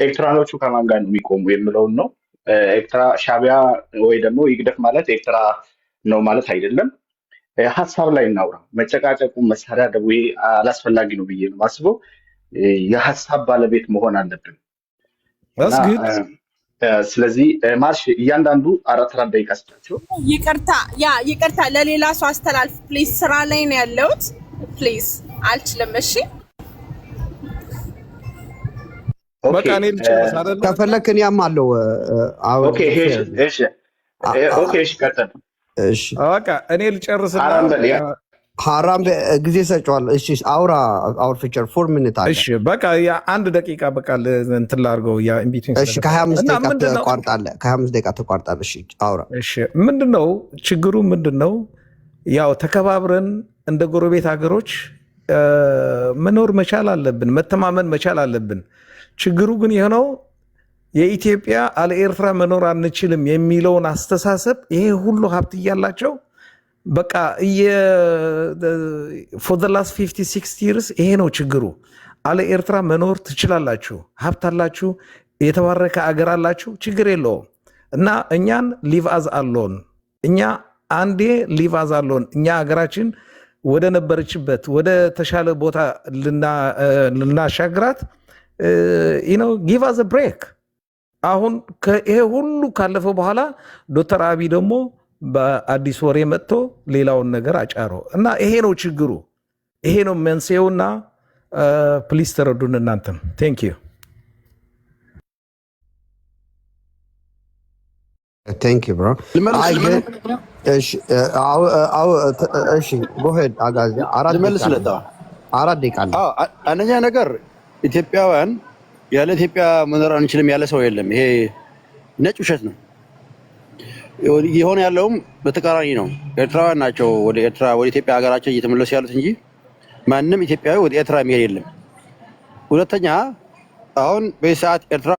ኤርትራኖቹ ከማን ጋር ነው የሚቆሙ የሚለውን ነው። ኤርትራ ሻዕቢያ ወይ ደግሞ ይግደፍ ማለት ኤርትራ ነው ማለት አይደለም። ሀሳብ ላይ እናውራ። መጨቃጨቁ መሳዳደቡ ይሄ አላስፈላጊ ነው ብዬ ነው የማስበው። የሀሳብ ባለቤት መሆን አለብን እና That's good. ስለዚህ ማርሽ እያንዳንዱ አራት ደቂቃ ስጣቸው። ይቅርታ ለሌላ ሰው አስተላልፍ ፕሊዝ። ስራ ላይ ነው ያለሁት ፕሊዝ አልችልም። እሺ በቃ እኔ ልጨርስ አይደል? ከፈለክ እኔም አለው ኦኬ እሺ ቀጥል። እሺ በቃ እኔ ልጨርስና ሐራም ጊዜ ሰጫዋለሁ። እሺ አውር ፊቸር 4 ሚኒት አለ። እሺ በቃ ያ 1 ደቂቃ በቃ እንትን ላድርገው ያ ኢንቢትዊን። እሺ ከ25 ደቂቃ ተቋርጣለህ። ከ25 ደቂቃ ተቋርጣለህ። እሺ አውራ። እሺ ምንድነው ችግሩ? ምንድነው ያው ተከባብረን እንደ ጎረቤት ሀገሮች መኖር መቻል አለብን፣ መተማመን መቻል አለብን። ችግሩ ግን የሆነው የኢትዮጵያ አለ ኤርትራ መኖር አንችልም የሚለውን አስተሳሰብ ይሄ ሁሉ ሀብት እያላቸው በቃ for the last 56 years ይሄ ነው ችግሩ። አለ ኤርትራ መኖር ትችላላችሁ፣ ሀብት አላችሁ፣ የተባረከ አገር አላችሁ፣ ችግር የለውም እና እኛን ሊቭ አዝ አሎን እኛ አንዴ ሊቭ አዝ አሎን እኛ ሀገራችን ወደ ነበረችበት ወደ ተሻለ ቦታ ልናሻግራት ጊቭ አዝ ብሬክ። አሁን ይሄ ሁሉ ካለፈ በኋላ ዶክተር አብይ ደግሞ በአዲስ ወሬ መጥቶ ሌላውን ነገር አጫሮ እና ይሄ ነው ችግሩ፣ ይሄ ነው መንስኤውና ፕሊስ ተረዱን እናንተም። ቴንክ ዩ ብሮ። እሺ ጎሄድ አጋዚ አራት ደቂቃ አለ። አንደኛ ነገር ኢትዮጵያውያን ያለ ኢትዮጵያ መኖር አንችልም ያለ ሰው የለም። ይሄ ነጭ ውሸት ነው። የሆነ ያለውም በተቃራኒ ነው። ኤርትራውያን ናቸው ወደ ኢትዮጵያ ሀገራቸው እየተመለሱ ያሉት እንጂ ማንም ኢትዮጵያዊ ወደ ኤርትራ የሚሄድ የለም። ሁለተኛ አሁን በዚህ ሰዓት ኤርትራ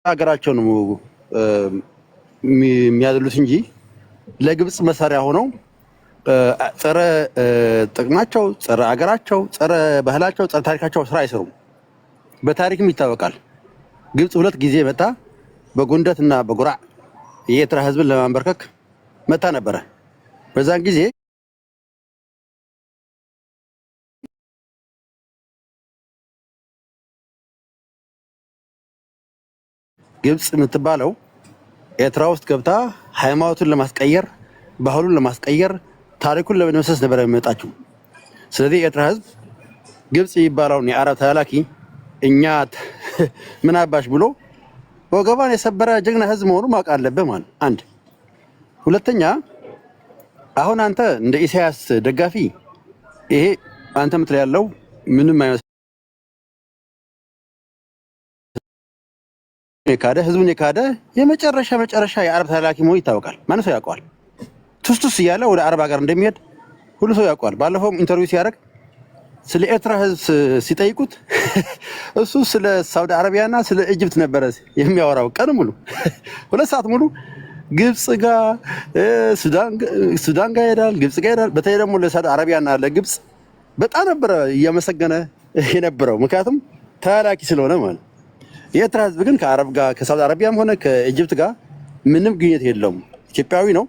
ሀገራቸው ነው የሚያደሉት እንጂ ለግብፅ መሳሪያ ሆነው ጸረ ጥቅማቸው፣ ጸረ አገራቸው፣ ጸረ ባህላቸው፣ ጸረ ታሪካቸው ስራ አይሰሩም። በታሪክም ይታወቃል። ግብፅ 2 ጊዜ መጣ በጎንደት እና በጉራዕ የኤርትራ ህዝብን ለማንበርከክ መጣ ነበረ። በዛን ጊዜ ግብፅ የምትባለው ኤርትራ ውስጥ ገብታ ሃይማኖቱን ለማስቀየር፣ ባህሉን ለማስቀየር፣ ታሪኩን ለመደምሰስ ነበር የሚመጣችው። ስለዚህ የኤርትራ ህዝብ ግብፅ የሚባለውን የአረብ ተላላኪ እኛ ምን አባሽ ብሎ ወገባን የሰበረ ጀግና ህዝብ መሆኑን ማወቅ አለብህ ማለት አንድ። ሁለተኛ አሁን አንተ እንደ ኢሳያስ ደጋፊ ይሄ አንተ ምትል ያለው ምንም አይነት የካደ ህዝቡን የካደ የመጨረሻ የአረብ ተላላኪ መሆኑ ይታወቃል። ማን ሰው ያውቀዋል? ቱስቱስ እያለ ወደ አረብ ሀገር እንደሚሄድ ሁሉ ሰው ያውቀዋል። ባለፈው ኢንተርቪው ሲያደርግ ስለ ኤርትራ ህዝብ ሲጠይቁት እሱ ስለ ሳውዲ አረቢያና ስለ ኢጅፕት ነበረ የሚያወራው ቀን ሙሉ 2 ሰዓት ሙሉ ግብጽ ጋር ሱዳን ጋር ይሄዳል፣ ግብጽ ጋር ይሄዳል። በተለይ ደግሞ ለሳውዲ አረቢያና ለግብጽ በጣም ነበረ እያመሰገነ የነበረው ምክንያቱም ተላላኪ ስለሆነ ማለት። የኤርትራ ህዝብ ግን ከአረብ ጋር ከሳውዲ አረቢያም ሆነ ከኢጅፕት ጋር ምንም ግንኙነት የለውም። ኢትዮጵያዊ ነው።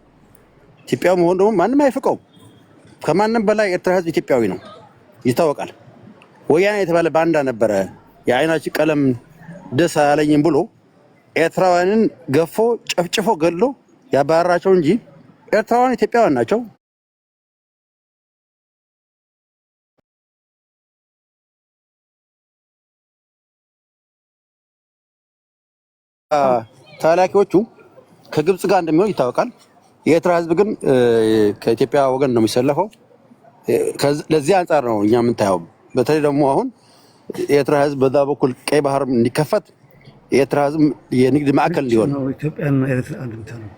ኢትዮጵያዊ መሆን ደግሞ ማንም አይፈቀውም። ከማንም በላይ ኤርትራ ህዝብ ኢትዮጵያዊ ነው ይታወቃል። ወያኔ የተባለ ባንዳ ነበረ የአይናችን ቀለም ደስ አላለኝም ብሎ ኤርትራውያንን ገፎ ጨፍጭፎ ገድሎ ያባረራቸው እንጂ ኤርትራውያን ኢትዮጵያውያን ናቸው። ተላላኪዎቹ ከግብጽ ጋር እንደሚሆን ይታወቃል። የኤርትራ ህዝብ ግን ከኢትዮጵያ ወገን ነው የሚሰለፈው። ለዚህ አንጻር ነው እኛ የምንታየው። በተለይ ደግሞ አሁን የኤርትራ ህዝብ በዛ በኩል ቀይ ባህር እንዲከፈት የኤርትራ ህዝብ የንግድ ማዕከል እንዲሆን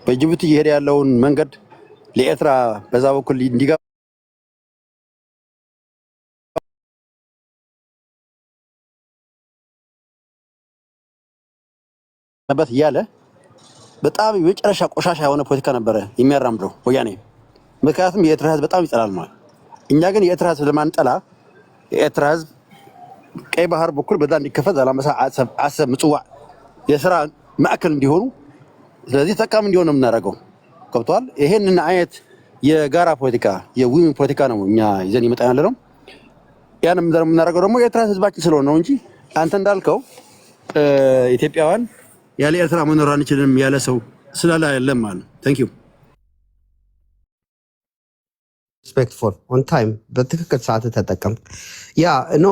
በጅቡቲ እየሄደ ያለውን መንገድ ለኤርትራ በዛ በኩል እንዲገባ እያለ በጣም የመጨረሻ ቆሻሻ የሆነ ፖለቲካ ነበረ የሚያራምደው ወያኔ። ምክንያቱም የኤርትራ ህዝብ በጣም ይጠላል ማለት። እኛ ግን የኤርትራ ህዝብ ለማንጠላ የኤርትራ ህዝብ ቀይ ባህር በኩል በዛ እንዲከፈት ዛላንበሳ፣ አሰብ፣ ምጽዋዕ የስራ ማዕከል እንዲሆኑ ስለዚህ ተጠቃሚ እንዲሆን ነው የምናደርገው። ገብቶሃል? ይሄንን አይነት የጋራ ፖለቲካ የዊን ፖለቲካ ነው እኛ ይዘን ይመጣ ያለ ነው። ያን የምናደርገው ደግሞ የኤርትራ ህዝባችን ስለሆነ ነው እንጂ አንተ እንዳልከው ኢትዮጵያውያን ያለ ኤርትራ መኖር አንችልም ያለ ሰው ስላለ አይደለም ማለት። ታንክ ዩ ሪስፔክትፉል ኦን ታይም በትክክል ሰዓት ተጠቀም። ያ ኖ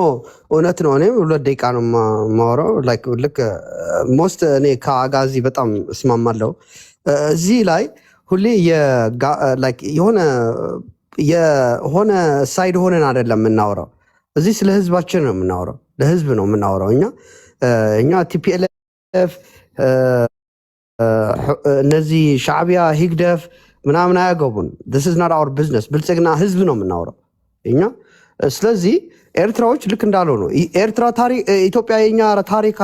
እውነት ነው። እኔም 2 ደቂቃ ነው የማወራው። ልክ ሞስት እኔ ከአጋዚ በጣም እስማማለሁ። እዚህ ላይ ሁሌ የሆነ ሳይድ ሆነን አይደለም የምናወራው። እዚህ ስለ ህዝባችን ነው የምናወራው፣ ለህዝብ ነው የምናወራው። እኛ ቲፒኤልኤፍ እነዚህ ሻዕቢያ ሂግደፍ ምናምን አያገቡን። this is not our business። ብልጽግና ህዝብ ነው የምናወራው እኛ። ስለዚህ ኤርትራዎች ልክ እንዳለው ነው። ኤርትራ ታሪክ ኢትዮጵያ የኛ ታሪክ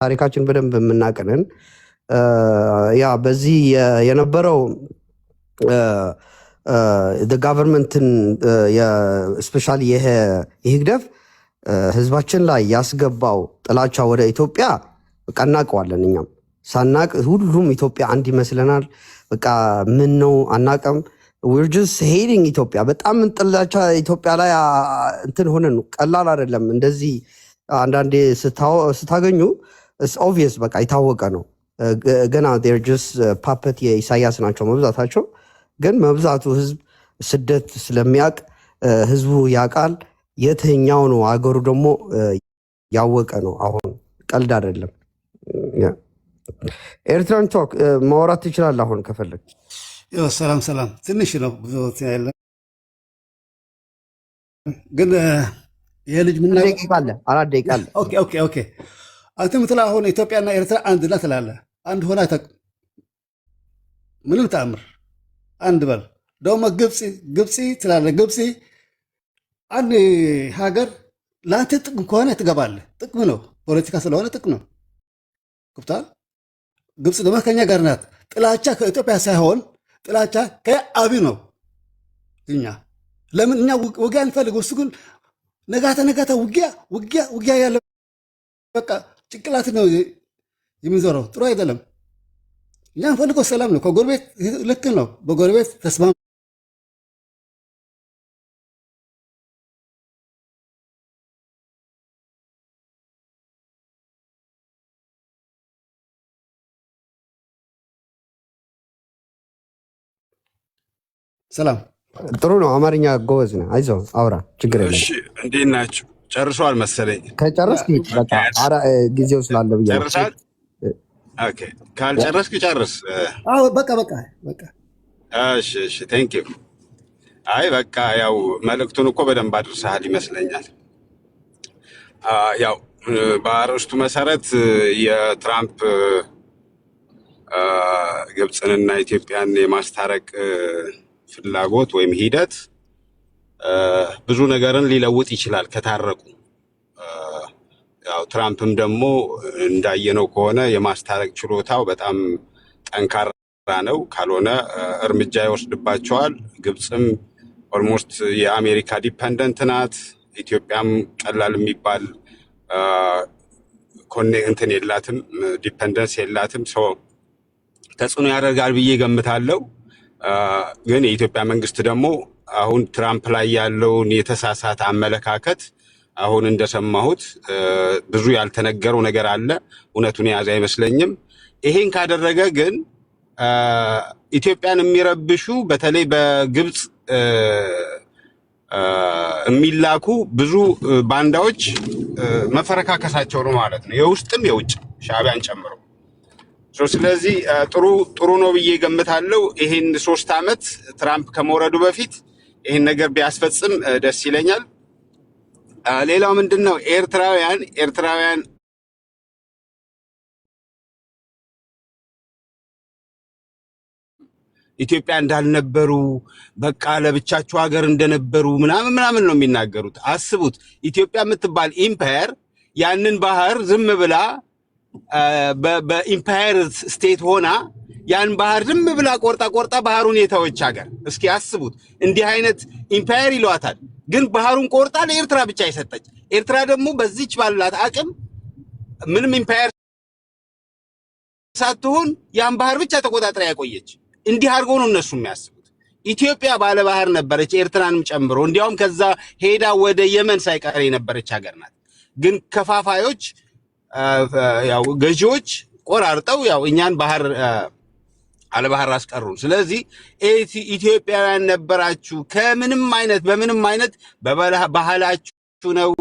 ታሪካችን በደንብ የምናቀንን ያ በዚህ የነበረው ጋቨርንመንትን ስፔሻሊ ይሄ ይህግደፍ ህዝባችን ላይ ያስገባው ጥላቻ ወደ ኢትዮጵያ በቃ እናውቀዋለን። እኛም ሳናቅ ሁሉም ኢትዮጵያ አንድ ይመስለናል። በቃ ምን ነው አናቀም። we're just hating ኢትዮጵያ በጣም ጥላቻ ኢትዮጵያ ላይ እንትን ሆነን ቀላል አይደለም። እንደዚህ አንዳንዴ ስታገኙ ኦብቪየስ በቃ የታወቀ ነው። ገና they're just puppet የኢሳያስ ናቸው መብዛታቸው። ግን መብዛቱ ህዝብ ስደት ስለሚያውቅ ህዝቡ ያውቃል የትኛው ነው አገሩ ደግሞ ያወቀ ነው። አሁን ቀልድ አይደለም። ኤርትራን ቶክ ማውራት ትችላለህ አሁን ከፈለግ። ሰላም ሰላም። ትንሽ ነው ብዙ ያለ ግን ይሄ ልጅ ምን አለ 4 ደቂቃ አለ። ኦኬ አንተ ምትላ አሁን ኢትዮጵያና ኤርትራ አንድ ላ ትላለህ። አንድ ሆና ምንም ተአምር አንድ በል ደግሞ ግብፂ ትላለህ። ግብፂ አንድ ሀገር ለአንተ ጥቅም ከሆነ ትገባለህ። ጥቅም ነው፣ ፖለቲካ ስለሆነ ጥቅም ነው። ገብቶሃል? ግብፅ ደግሞ ከኛ ጋር ናት። ጥላቻ ከኢትዮጵያ ሳይሆን ጥላቻ ከአብይ ነው። እኛ ለምን እኛ ውጊያ እንፈልግ? እሱ ግን ነጋተ ውጊያ ያለ በቃ ጭንቅላት ነው የሚዞረው። ጥሩ አይደለም። እኛ እንፈልገው ሰላም ነው። ከጎረቤት ልክ ነው። በጎረቤት ተስማም ሰላም ጥሩ ነው። አማርኛ ጎበዝ ነው። አይዞህ አውራ፣ ችግር የለም። እሺ እንዴት ናችሁ? ጨርሷል መሰለኝ። ከጨረስክ በቃ ጊዜው ስላለ ብዬ ነው። ጨርሳል? ኦኬ ካልጨረስክ ጨርስ። አዎ በቃ እሺ ቴንክ ዩ። አይ በቃ ያው መልእክቱን እኮ በደንብ አድርሰሃል ይመስለኛል። ያው በአርዕስቱ መሰረት የትራምፕ ግብፅንና ኢትዮጵያን የማስታረቅ ፍላጎት ወይም ሂደት ብዙ ነገርን ሊለውጥ ይችላል ከታረቁ። ያው ትራምፕም ደግሞ እንዳየነው ከሆነ የማስታረቅ ችሎታው በጣም ጠንካራ ነው። ካልሆነ እርምጃ ይወስድባቸዋል። ግብፅም ኦልሞስት የአሜሪካ ዲፐንደንት ናት። ኢትዮጵያም ቀላል የሚባል እንትን የላትም፣ ዲፐንደንስ የላትም። ተጽዕኖ ያደርጋል ብዬ ገምታለሁ። ግን የኢትዮጵያ መንግስት ደግሞ አሁን ትራምፕ ላይ ያለውን የተሳሳተ አመለካከት አሁን እንደሰማሁት ብዙ ያልተነገረው ነገር አለ። እውነቱን የያዘ አይመስለኝም። ይሄን ካደረገ ግን ኢትዮጵያን የሚረብሹ በተለይ በግብፅ የሚላኩ ብዙ ባንዳዎች መፈረካከሳቸው ነው ማለት ነው፣ የውስጥም የውጭ ሻዕቢያን ጨምሮ። ስለዚህ ጥሩ ነው ብዬ ገምታለሁ። ይሄን 3 ዓመት ትራምፕ ከመውረዱ በፊት ይሄን ነገር ቢያስፈጽም ደስ ይለኛል። ሌላው ምንድነው ኤርትራውያን ኢትዮጵያ እንዳልነበሩ በቃ ለብቻቸው ሀገር እንደነበሩ ምናምን ነው የሚናገሩት። አስቡት፣ ኢትዮጵያ የምትባል ኢምፓየር ያንን ባህር ዝም ብላ በኢምፓየር ስቴት ሆና ያን ባህር ዝም ብላ ቆርጣ ባህሩን የተወች ሀገር። እስኪ አስቡት፣ እንዲህ አይነት ኢምፓየር ይሏታል፣ ግን ባህሩን ቆርጣ ለኤርትራ ብቻ የሰጠች። ኤርትራ ደግሞ በዚች ባላት አቅም ምንም ኢምፓየር ሳትሆን ያን ባህር ብቻ ተቆጣጥራ ያቆየች። እንዲህ አድርጎ ነው እነሱ የሚያስቡት። ኢትዮጵያ ባለ ባህር ነበረች፣ ኤርትራንም ጨምሮ። እንዲያውም ከዛ ሄዳ ወደ የመን ሳይቀር የነበረች ሀገር ናት። ግን ከፋፋዮች ያው ገዢዎች ቆራርጠው ያው እኛን ባህር አለ ባህር አስቀሩን። ስለዚህ ኢትዮጵያውያን ነበራችሁ፣ በምንም አይነት በባህላችሁ ነው።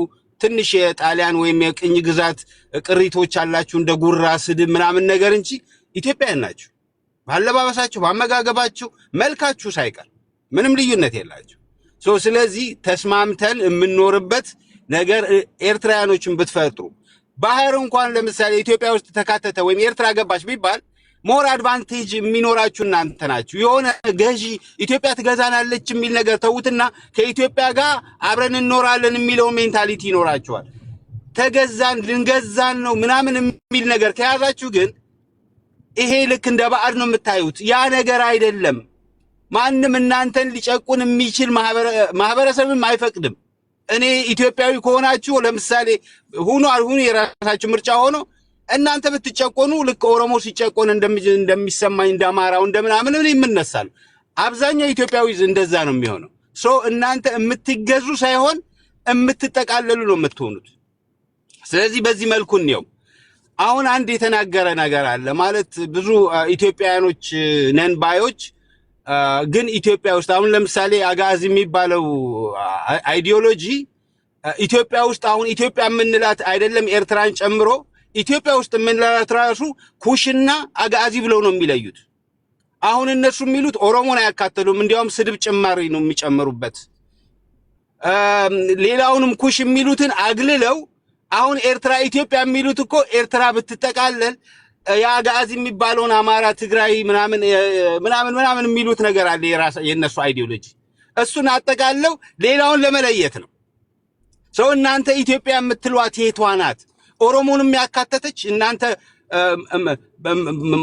ትንሽ የጣሊያን ወይም የቅኝ ግዛት ቅሪቶች አላችሁ እንደ ጉራ ስድብ ምናምን ነገር እንጂ ኢትዮጵያውያን ናችሁ። ባለባበሳችሁ፣ ባመጋገባችሁ፣ መልካችሁ ሳይቀር ምንም ልዩነት የላችሁ። ስለዚህ ተስማምተን የምንኖርበት ነገር ኤርትራውያኖችን ብትፈጥሩ፣ ባህር እንኳን ለምሳሌ ኢትዮጵያ ውስጥ ተካተተ ወይም ኤርትራ ገባች ቢባል ሞር አድቫንቴጅ የሚኖራችሁ እናንተ ናችሁ። የሆነ ገዢ ኢትዮጵያ ትገዛናለች የሚል ነገር ተውትና ከኢትዮጵያ ጋር አብረን እንኖራለን የሚለው ሜንታሊቲ ይኖራችኋል። ተገዛን ልንገዛን ነው ምናምን የሚል ነገር ከያዛችሁ ግን ይሄ ልክ እንደ ባዕድ ነው የምታዩት። ያ ነገር አይደለም። ማንም እናንተን ሊጨቁን የሚችል ማህበረሰብም አይፈቅድም። እኔ ኢትዮጵያዊ ከሆናችሁ ለምሳሌ ሁኑ የራሳችሁ ምርጫ ሆኖ እናንተ ብትጨቆኑ ልክ ኦሮሞ ሲጨቆን እንደሚሰማኝ እንደማራው እንደምናምን ምን ይምነሳል። አብዛኛው ኢትዮጵያዊ እንደዛ ነው የሚሆነው። እናንተ የምትገዙ ሳይሆን የምትጠቃለሉ ነው የምትሆኑት። ስለዚህ በዚህ መልኩ ነው አሁን አንድ የተናገረ ነገር አለ ማለት ብዙ ኢትዮጵያውያኖች ነን ባዮች ግን ኢትዮጵያ ውስጥ አሁን ለምሳሌ አጋዚ የሚባለው አይዲዮሎጂ ኢትዮጵያ ውስጥ አሁን ኢትዮጵያ የምንላት አይደለም ኤርትራን ጨምሮ ኢትዮጵያ ውስጥ የምንላት ራሱ ኩሽና አጋዚ ብለው ነው የሚለዩት። አሁን እነሱ የሚሉት ኦሮሞን አያካተሉም፣ እንዲያውም ስድብ ጭማሪ ነው የሚጨምሩበት። ሌላውንም ኩሽ የሚሉትን አግልለው አሁን ኤርትራ ኢትዮጵያ የሚሉት እኮ ኤርትራ ብትጠቃለል የአጋዚ የሚባለውን አማራ፣ ትግራይ ምናምን የሚሉት ነገር አለ የነሱ አይዲዮሎጂ። እሱን አጠቃለው ሌላውን ለመለየት ነው። እናንተ ኢትዮጵያ የምትሏት የቷ ናት? ኦሮሞንም ያካተተች እናንተ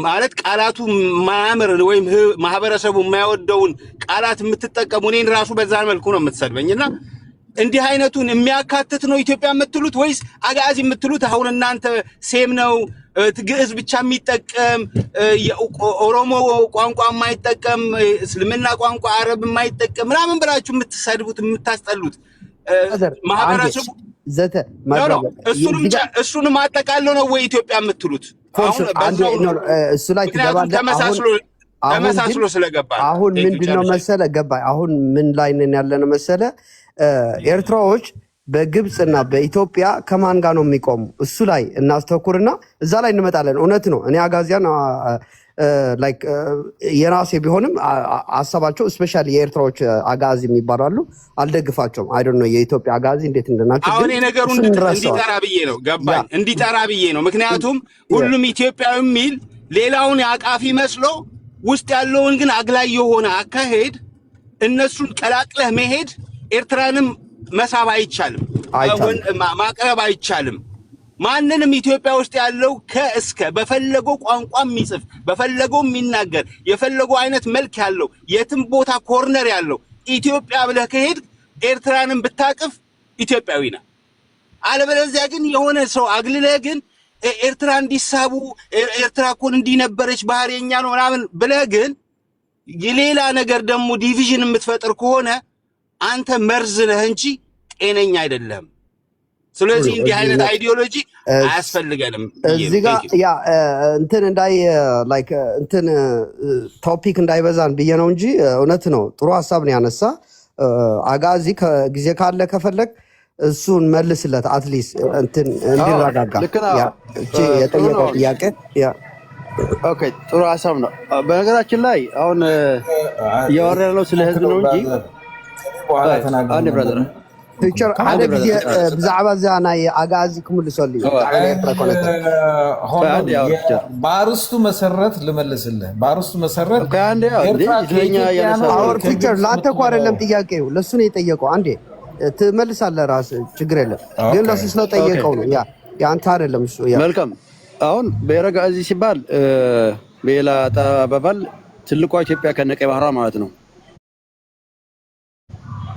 ማለት ቃላቱ ማያምር ወይም ማህበረሰቡ የማይወደውን ቃላት የምትጠቀሙ እኔን ራሱ በዛ መልኩ ነው የምትሰድበኝና እንዲህ አይነቱን የሚያካትት ነው ኢትዮጵያ የምትሉት ወይስ አጋዚ የምትሉት? አሁን እናንተ ሴም ነው ግዕዝ ብቻ የሚጠቀም ኦሮሞ ቋንቋ የማይጠቀም እስልምና ቋንቋ አረብ የማይጠቀም ምናምን ብላችሁ የምትሰድቡት የምታስጠሉት ማህበረሰቡ እሱንም አጠቃለው ነው ወይ ኢትዮጵያ የምትሉት? እሱ ላይ ተመሳስሎ ስለገባ አሁን ምንድነው መሰለ ገባኝ። አሁን ምን ላይ ነን ያለነው መሰለ ኤርትራዎች በግብፅና በኢትዮጵያ ከማን ጋር ነው የሚቆሙ? እሱ ላይ እናስተኩርና እዛ ላይ እንመጣለን። እውነት ነው። እኔ አጋዚያን የራሴ ቢሆንም ሀሳባቸው እስፔሻሊ የኤርትራዎች አጋዚ የሚባሉ አልደግፋቸውም። አይ ዶንት ኖ የኢትዮጵያ አጋዚ እንዴት እንደናቸው። አሁን ነገሩን እንዲጠራ ብዬ ነው ገባኝ፣ እንዲጠራ ብዬ ነው። ምክንያቱም ሁሉም ኢትዮጵያዊ የሚል ሌላውን አቃፊ መስሎ ውስጥ ያለውን ግን አግላይ የሆነ አካሄድ እነሱን ቀላቅለህ መሄድ ኤርትራንም መሳብ አይቻልም፣ ማቅረብ አይቻልም። ማንንም ኢትዮጵያ ውስጥ ያለው ከእስከ በፈለገው ቋንቋ የሚጽፍ በፈለገው የሚናገር የፈለገው አይነት መልክ ያለው የትም ቦታ ኮርነር ያለው ኢትዮጵያ ብለህ ከሄድ ኤርትራንም ብታቅፍ ኢትዮጵያዊ ነህ። አለበለዚያ ግን የሆነ ሰው አግልለህ ግን ኤርትራ እንዲሳቡ ኤርትራ እኮ እንዲነበረች ባህሪኛ ነው ምናምን ብለህ ግን የሌላ ነገር ደግሞ ዲቪዥን የምትፈጥር ከሆነ አንተ መርዝ ነህ እንጂ ጤነኛ አይደለም። ስለዚህ እንዲህ አይነት አይዲዮሎጂ አያስፈልገንም። እዚህ ጋር ያ እንትን ቶፒክ እንዳይበዛን ብዬ ነው እንጂ እውነት ነው። ጥሩ ሀሳብ ነው ያነሳ። አጋዚ ጊዜ ካለ ከፈለግ እሱን መልስለት፣ አትሊስት እንትን እንዲረጋጋ የጠየቀው ጥያቄ ኦኬ ጥሩ ሀሳብ ነው። በነገራችን ላይ አሁን እያወራ ያለው ስለ ህዝብ ነው እንጂ በኋላ ተናገር አንድ ብራዘር ፊቸር ሓደ ግዜ ብዛዕባ እዛ ናይ ኣጋዚ ክምልሰሉ እዩ ብዛዕባ ናይ ኤርትራ ኮነተር አንድ ያው ፊቸር በአርስቱ መሰረት ልመልስልህ። በአርስቱ መሰረት አንድ ያው ስለኛ ያነሳ አወር ፊቸር ላንተ እኮ አይደለም ጥያቄው፣ ለሱ ነው የጠየቀው። አንዴ ትመልሳለህ ራስህ፣ ችግር የለም ግን ለሱ ስለጠየቀው ነው። ያ ያንተ አይደለም እሱ። ያ መልካም። አሁን ብሔረ ጋዚ ሲባል በሌላ አባባል ትልቋ ኢትዮጵያ ከነቀይ ባህሯ ማለት ነው።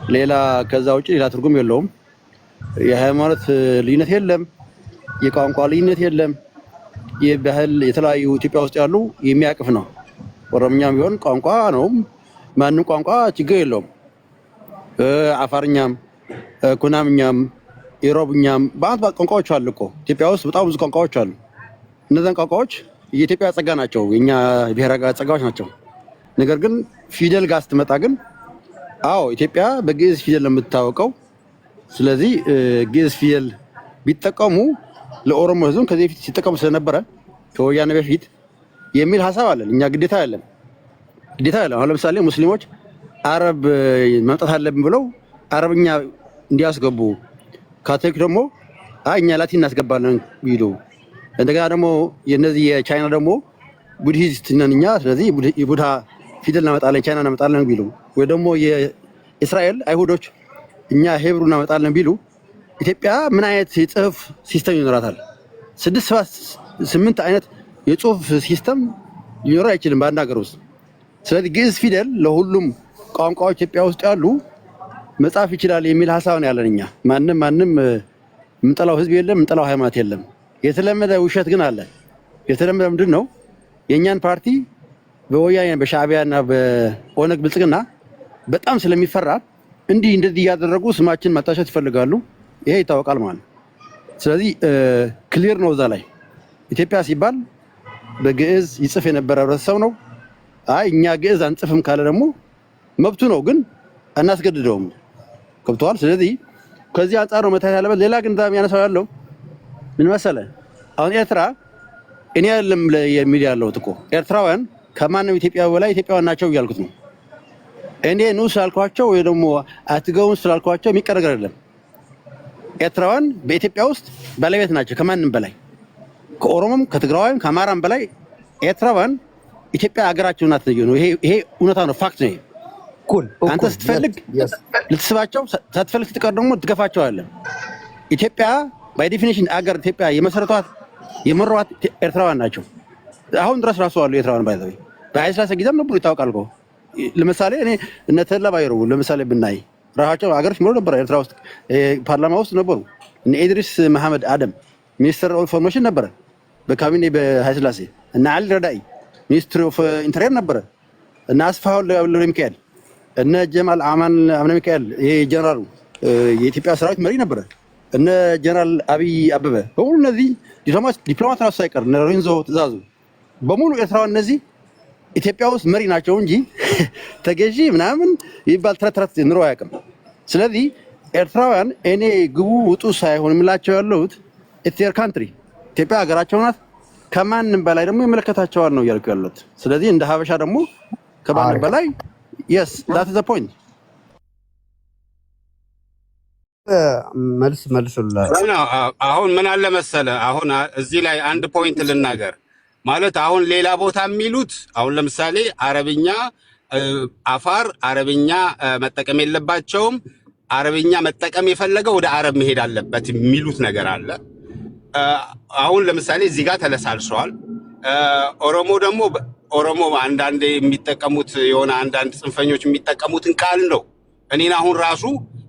ሌላ ከዛ ውጪ ሌላ ትርጉም የለውም። የሃይማኖት ልዩነት የለም፣ የቋንቋ ልዩነት የለም። የባህል የተለያዩ ኢትዮጵያ ውስጥ ያሉ የሚያቅፍ ነው። ኦሮምኛም ቢሆን ቋንቋ ነው፣ ማንም ቋንቋ ችግር የለውም። አፋርኛም፣ ኩናምኛም፣ ኢሮብኛም በአንድ ቋንቋዎች አሉ እኮ ኢትዮጵያ ውስጥ በጣም ብዙ ቋንቋዎች አሉ። እነዛን ቋንቋዎች የኢትዮጵያ ጸጋ ናቸው፣ የኛ ብሔራዊ ጸጋዎች ናቸው። ነገር ግን ፊደል ጋር ስትመጣ ግን አዎ ኢትዮጵያ በግዕዝ ፊደል ነው የምትታወቀው። ስለዚህ ግዕዝ ፊደል ቢጠቀሙ ለኦሮሞ ሕዝብ ከዚህ በፊት ሲጠቀሙ ስለነበረ ከወያኔ በፊት የሚል ሀሳብ አለን። እኛ ግዴታ ያለን አሁን ለምሳሌ ሙስሊሞች አረብ መምጣት አለብን ብለው አረብኛ እንዲያስገቡ፣ ካቶሊክ ደግሞ እኛ ላቲን እናስገባለን ቢሉ፣ እንደገና ደግሞ የነዚህ የቻይና ደግሞ ቡድሂስት ነን እኛ ስለዚህ የቡድሃ ፊደል እናመጣለን ቻይና እናመጣለን ቢሉ፣ ወይ ደግሞ የእስራኤል አይሁዶች እኛ ሄብሩ እናመጣለን ቢሉ ኢትዮጵያ ምን አይነት የጽሁፍ ሲስተም ይኖራታል? 6-8 አይነት የጽሁፍ ሲስተም ሊኖር አይችልም በአንድ ሀገር ውስጥ። ስለዚህ ግዕዝ ፊደል ለሁሉም ቋንቋዎች ኢትዮጵያ ውስጥ ያሉ መጻፍ ይችላል የሚል ሀሳብ ነው ያለን እኛ። ማንም የምንጠላው ህዝብ የለም፣ የምንጠላው ሃይማኖት የለም። የተለመደ ውሸት ግን አለ። የተለመደ ምንድን ነው? የእኛን ፓርቲ በወያኔ በሻዕቢያና በኦነግ ብልጽግና በጣም ስለሚፈራ እንደዚህ እያደረጉ ስማችን ማጣሻት ይፈልጋሉ። ይሄ ይታወቃል ማለት ነው። ስለዚህ ክሊር ነው እዛ ላይ ኢትዮጵያ ሲባል በግዕዝ ይጽፍ የነበረ ህብረተሰብ ነው። እኛ ግዕዝ አንጽፍም ካለ ደግሞ መብቱ ነው፣ ግን አናስገድደውም። ገብተዋል። ስለዚህ ከዚህ አንጻር ነው መታየት ያለበት። ሌላ ግን ያነሳው ያለው ምን መሰለህ? አሁን ኤርትራ እኔ አይደለም የሚል ያለው እኮ ኤርትራውያን ከማንም ኢትዮጵያ በላይ ኢትዮጵያውያን ናቸው እያልኩት ነው። እኔ ኑ ስላልኳቸው ወይ ደግሞ አትገቡም ስላልኳቸው የሚቀር ነገር አይደለም። ኤርትራውያን በኢትዮጵያ ውስጥ ባለቤት ናቸው ከማንም በላይ፣ ከኦሮሞም ከትግራዋይም ከአማራም በላይ ኤርትራውያን ኢትዮጵያ ሀገራቸው ናት ነው። ይሄ እውነታ ነው፣ ፋክት ነው። አንተ ስትፈልግ ልትስባቸው፣ ሳትፈልግ ስትቀር ደግሞ ትገፋቸዋለህ። ኢትዮጵያ ባይ ዴፊኒሽን አገር ኢትዮጵያ የመሯት ኤርትራውያን ናቸው። አሁን ድረስ ራሱ አሉ ኤርትራውያን ባይዘው በኃይለ ሥላሴ ጊዜም ነበሩ፣ ይታወቃል እኮ። ለምሳሌ እነ ተድላ ባይሮ ለምሳሌ ብናይ ራሳቸው ሀገሮች ኖሮ ነበር ኤርትራ ውስጥ ፓርላማ ውስጥ ነበሩ። እነ ኢድሪስ መሐመድ አደም ሚኒስትር ኦፍ ኢንፎርሜሽን ነበረ በካቢኔ በኃይለ ሥላሴ። እነ አሊ ረዳኢ ሚኒስትር ኦፍ ኢንተሪየር ነበረ። እነ አስፋው ወልደ ሚካኤል፣ እነ ጀማል አማን አምነ ሚካኤል ይሄ ጀነራሉ የኢትዮጵያ ሰራዊት መሪ ነበረ። እነ ጀነራል አብይ አበበ በሙሉ እነዚህ ዲፕሎማት ራሱ ሳይቀር እነ ሎሬንዞ ትእዛዙ በሙሉ ኤርትራውያን እነዚህ ኢትዮጵያ ውስጥ መሪ ናቸው እንጂ ተገዢ ምናምን ይባል ተረት ኑሮ አያውቅም። ስለዚህ ኤርትራውያን እኔ ግቡ ውጡ ሳይሆን የምላቸው ያለሁት ኢትር ካንትሪ ኢትዮጵያ ሀገራቸው ናት፣ ከማንም በላይ ደግሞ ይመለከታቸዋል ነው እያልኩ ያለሁት። ስለዚህ እንደ ሀበሻ ደግሞ ከማንም በላይ yes that is the point። መልሱላ አሁን ምን አለ መሰለ፣ አሁን እዚህ ላይ አንድ ፖይንት ልናገር ማለት አሁን ሌላ ቦታ የሚሉት አሁን ለምሳሌ አረብኛ አፋር አረብኛ መጠቀም የለባቸውም፣ አረብኛ መጠቀም የፈለገ ወደ አረብ መሄድ አለበት የሚሉት ነገር አለ። አሁን ለምሳሌ እዚህ ጋር ተለሳልሰዋል። ኦሮሞ ደግሞ ኦሮሞ አንዳንድ የሚጠቀሙት የሆነ አንዳንድ ጽንፈኞች የሚጠቀሙትን ቃል ነው እኔን አሁን ራሱ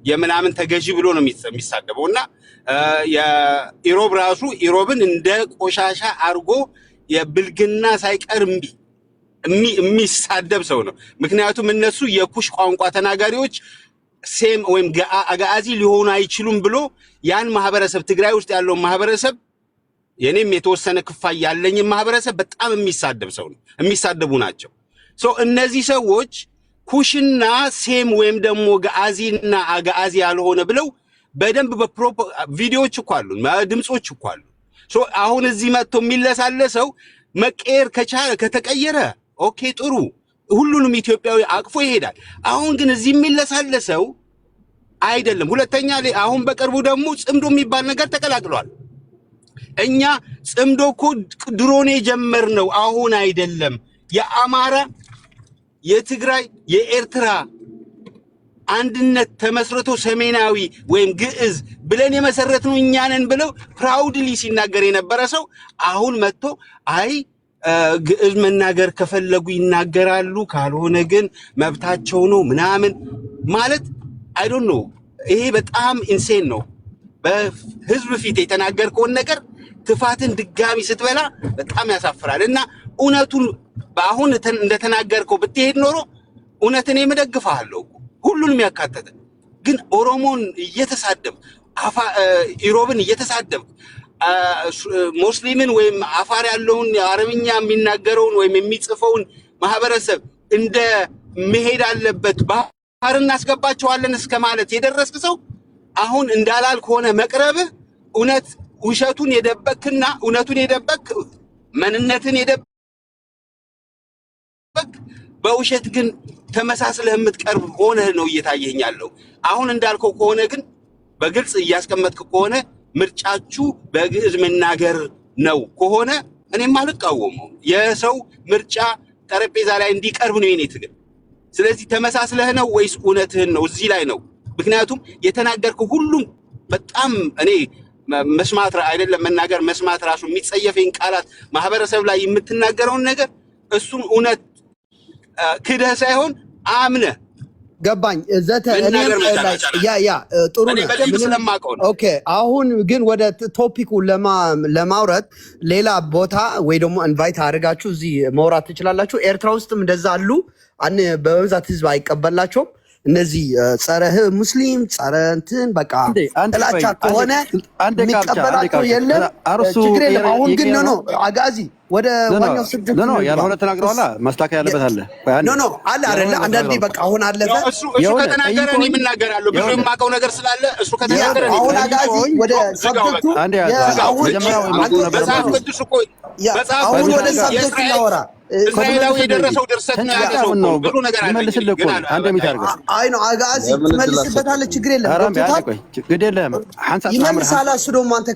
የምናምን ተገዢ ብሎ ነው የሚሳደበው። እና የኢሮብ ራሱ ኢሮብን እንደ ቆሻሻ አርጎ የብልግና ሳይቀር የሚሳደብ ሰው ነው። ምክንያቱም እነሱ የኩሽ ቋንቋ ተናጋሪዎች ሴም ወይም አጋዚ ሊሆኑ አይችሉም ብሎ ያን ማህበረሰብ ትግራይ ውስጥ ያለውን ማህበረሰብ የኔም የተወሰነ ክፋይ ያለኝ ማህበረሰብ በጣም የሚሳደብ ሰው ነው፣ የሚሳደቡ ናቸው። እነዚህ ሰዎች ኩሽና ሴም ወይም ደግሞ ጋዚና አጋዚ ያልሆነ ብለው በደንብ ቪዲዮዎች እኮ አሉ፣ ድምጾች እኮ አሉ። አሁን እዚህ መጥቶ የሚለሳለሰው መቀየር ከቻለ ከተቀየረ ኦኬ ጥሩ፣ ሁሉንም ኢትዮጵያዊ አቅፎ ይሄዳል። አሁን ግን እዚህ የሚለሳለሰው አይደለም። ሁለተኛ አሁን በቅርቡ ደግሞ ጽምዶ የሚባል ነገር ተቀላቅሏል። እኛ ጽምዶ እኮ ድሮን የጀመርነው አሁን አይደለም። የአማራ የትግራይ የኤርትራ አንድነት ተመስርቶ ሰሜናዊ ወይም ግዕዝ ብለን የመሰረትነው እኛ ነን ብለው ፕራውድሊ ሲናገር የነበረ ሰው አሁን መጥቶ አይ ግዕዝ መናገር ከፈለጉ ይናገራሉ፣ ካልሆነ ግን መብታቸው ነው ምናምን ማለት አይ ዶንት ኖ። ይሄ በጣም ኢንሴን ነው። በህዝብ ፊት የተናገርከውን ነገር ትፋትን ድጋሚ ስትበላ በጣም ያሳፍራል። እና እውነቱን በአሁን እንደተናገርከው ብትሄድ ኖሮ እውነትን የምደግፍሃለሁ ሁሉንም ያካተተ። ግን ኦሮሞን እየተሳደብ ኢሮብን እየተሳደብ ሙስሊምን ወይም አፋር ያለውን አረብኛ የሚናገረውን ወይም የሚጽፈውን ማህበረሰብ እንደ መሄድ አለበት ባህር እናስገባቸዋለን እስከ ማለት የደረስክ ሰው አሁን እንዳላል ከሆነ መቅረብህ እውነት ውሸቱን የደበክና እውነቱን የደበክ ማንነትን የደበክ በውሸት ግን ተመሳስለህ የምትቀርብ ሆነ ነው እየታየኛለሁ። አሁን እንዳልከው ከሆነ ግን በግልጽ እያስቀመጥክ ከሆነ ምርጫችሁ በግዕዝ መናገር ነው ከሆነ እኔም አልቃወመው። የሰው ምርጫ ጠረጴዛ ላይ እንዲቀርብ ነው የኔ ትግል። ስለዚህ ተመሳስለህ ነው ወይስ እውነትህን ነው? እዚህ ላይ ነው። ምክንያቱም የተናገርከው ሁሉም በጣም እኔ መስማት አይደለም መናገር መስማት ራሱ የሚጸየፈኝ ቃላት ማህበረሰብ ላይ የምትናገረውን ነገር እሱም እውነት ክደህ ሳይሆን አምነህ ገባኝ ዘተ ጥሩ ነው። ኦኬ አሁን ግን ወደ ቶፒኩ ለማውረድ ሌላ ቦታ ወይ ደግሞ ኢንቫይት አድርጋችሁ እዚህ ማውራት ትችላላችሁ። ኤርትራ ውስጥም እንደዛ አሉ። በብዛት ህዝብ አይቀበላቸውም። እነዚህ ጸረ ሙስሊም ጸረ እንትን በቃ ጥላቻ ከሆነ የሚቀበላቸው የለም፣ ችግር የለም። አሁን ግን ነው አጋዚ ወደ ዋናው ስብጀት ነው ያልሆነ ተናግረዋል። ማስተካከል ያለበት አለ አለ አይደለ? አንዳንዴ በቃ አሁን አለፈ። እሱ ከተናገረ እኔ የምናገራለሁ ብዙ የማውቀው ነገር ስላለ እሱ ከተናገረ አሁን አጋዚ ወደ ሰብጀክቱ አሁን ወደ ሰብጀክቱ እናወራ። እስራኤላዊ የደረሰው ድርሰት ነው ያለው ብዙ ነገር አለ። ይመልስልህ እኮ አንተ የሚታርገው አይ ነው አጋዚ ትመልስበታለህ፣ ችግር የለም። ግድ የለም ይመልሳል። እሱ ደግሞ አንተ